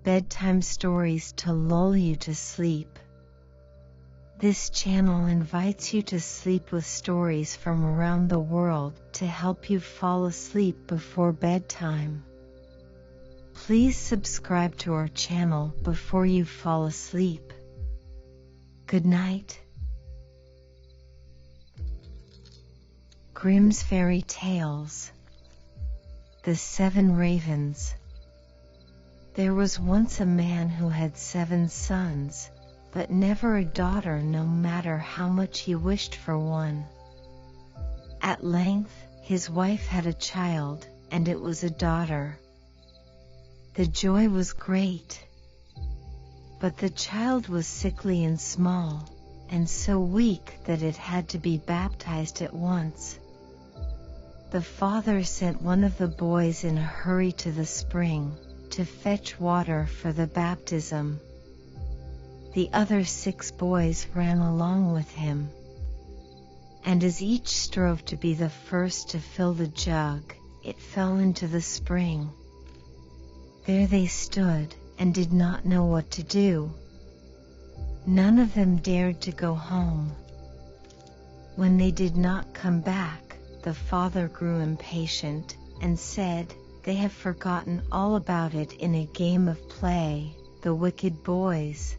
bedtime stories to lull you to sleep. This channel invites you to sleep with stories from around the world to help you fall asleep before bedtime. Please subscribe to our channel before you fall asleep. Good night. Grimm's Fairy Tales. The 7 Ravens. There was once a man who had 7 sons, but never a daughter, no matter how much he wished for one. At length, his wife had a child, and it was a daughter. The joy was great, but the child was sickly and small, and so weak that it had to be baptized at once. The father sent one of the boys in a hurry to the spring to fetch water for the baptism. The other 6 boys ran along with him, and as each strove to be the first to fill the jug, it fell into the spring. There they stood and did not know what to do. None of them dared to go home. When they did not come back, the father grew impatient and said, "They have forgotten all about it in a game of play, the wicked boys."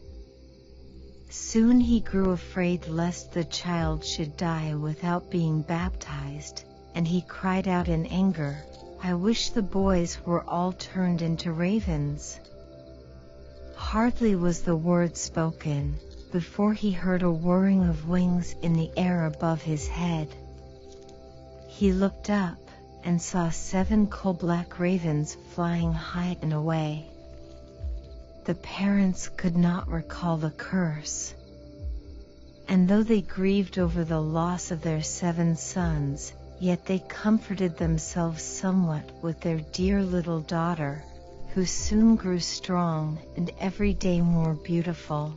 Soon he grew afraid lest the child should die without being baptized, and he cried out in anger, "I wish the boys were all turned into ravens." Hardly was the word spoken, before he heard a whirring of wings in the air above his head. He looked up and saw 7 coal-black ravens flying high and away. The parents could not recall the curse, and though they grieved over the loss of their 7 sons, yet they comforted themselves somewhat with their dear little daughter, who soon grew strong and every day more beautiful.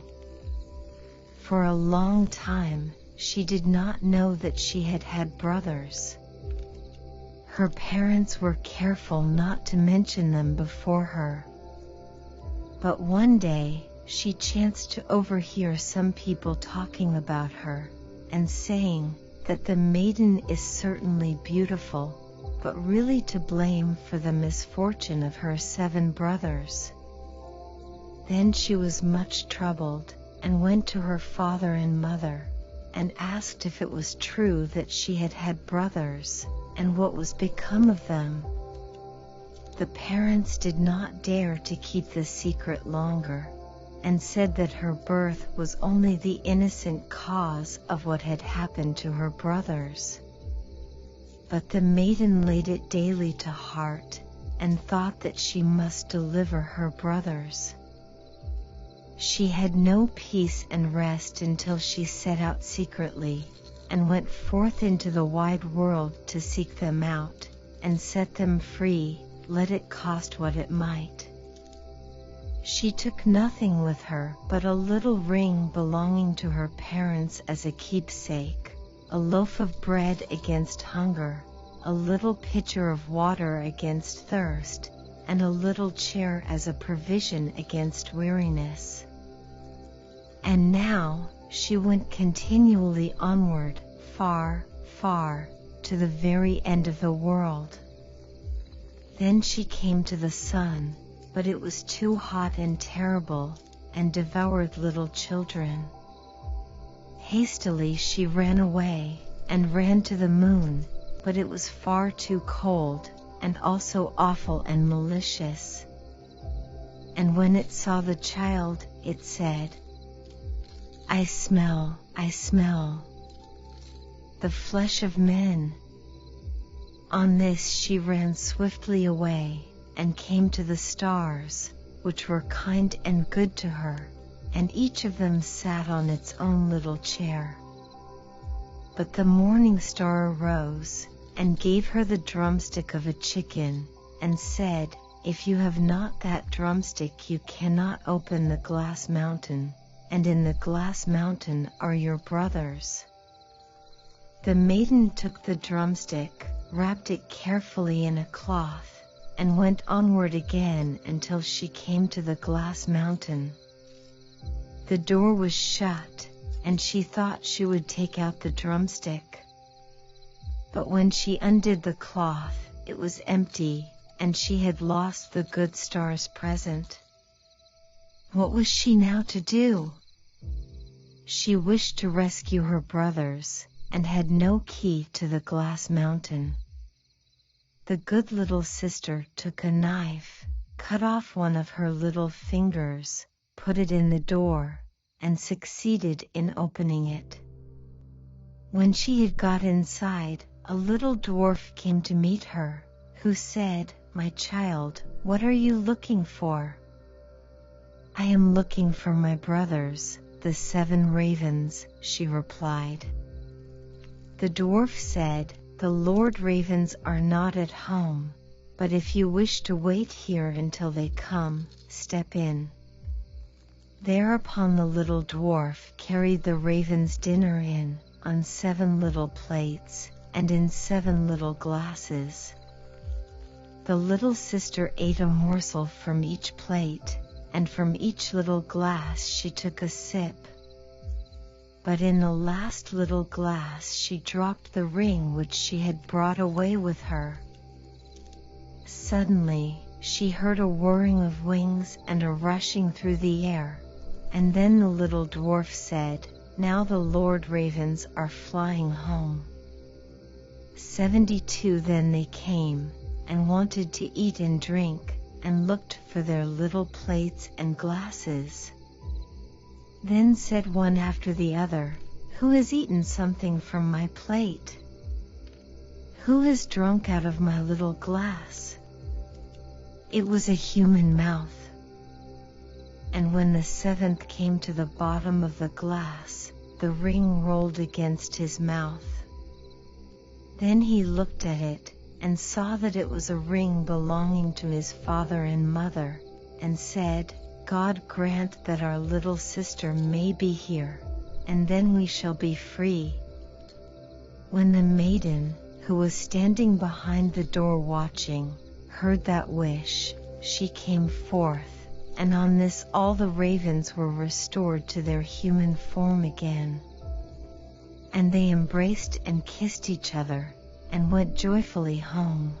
For a long time, she did not know that she had had brothers. Her parents were careful not to mention them before her. But one day, she chanced to overhear some people talking about her, and saying that the maiden is certainly beautiful, but really to blame for the misfortune of her 7 brothers. Then she was much troubled, and went to her father and mother, and asked if it was true that she had had brothers, and what was become of them. The parents did not dare to keep the secret longer, and said that her birth was only the innocent cause of what had happened to her brothers. But the maiden laid it daily to heart, and thought that she must deliver her brothers. She had no peace and rest until she set out secretly, and went forth into the wide world to seek them out, and set them free, let it cost what it might. She took nothing with her but a little ring belonging to her parents as a keepsake, a loaf of bread against hunger, a little pitcher of water against thirst, and a little chair as a provision against weariness. And now she went continually onward, far, far, to the very end of the world. Then she came to the sun, but it was too hot and terrible, and devoured little children. Hastily she ran away, and ran to the moon, but it was far too cold, and also awful and malicious. And when it saw the child, it said, I smell the flesh of men." On this she ran swiftly away, and came to the stars, which were kind and good to her, and each of them sat on its own little chair. But the morning star arose, and gave her the drumstick of a chicken, and said, "If you have not that drumstick you cannot open the glass mountain, and in the glass mountain are your brothers." The maiden took the drumstick, wrapped it carefully in a cloth, and went onward again until she came to the glass mountain. The door was shut, and she thought she would take out the drumstick. But when she undid the cloth, it was empty, and she had lost the good star's present. What was she now to do? She wished to rescue her brothers, and had no key to the glass mountain. The good little sister took a knife, cut off one of her little fingers, put it in the door, and succeeded in opening it. When she had got inside, a little dwarf came to meet her, who said, "My child, what are you looking for?" "I am looking for my brothers, the 7 ravens," she replied. The dwarf said, "The Lord Ravens are not at home, but if you wish to wait here until they come, step in." Thereupon the little dwarf carried the ravens' dinner in, on 7 little plates, and in 7 little glasses. The little sister ate a morsel from each plate, and from each little glass she took a sip. But in the last little glass she dropped the ring which she had brought away with her. Suddenly she heard a whirring of wings and a rushing through the air, and then the little dwarf said, "Now the Lord Ravens are flying home." 72 then they came, and wanted to eat and drink, and looked for their little plates and glasses. Then said one after the other, "Who has eaten something from my plate? Who has drunk out of my little glass?" It was a human mouth. And when the 7th came to the bottom of the glass, the ring rolled against his mouth. Then he looked at it, and saw that it was a ring belonging to his father and mother, and said, "God grant that our little sister may be here, and then we shall be free." When the maiden, who was standing behind the door watching, heard that wish, she came forth, and on this all the ravens were restored to their human form again. And they embraced and kissed each other, and went joyfully home.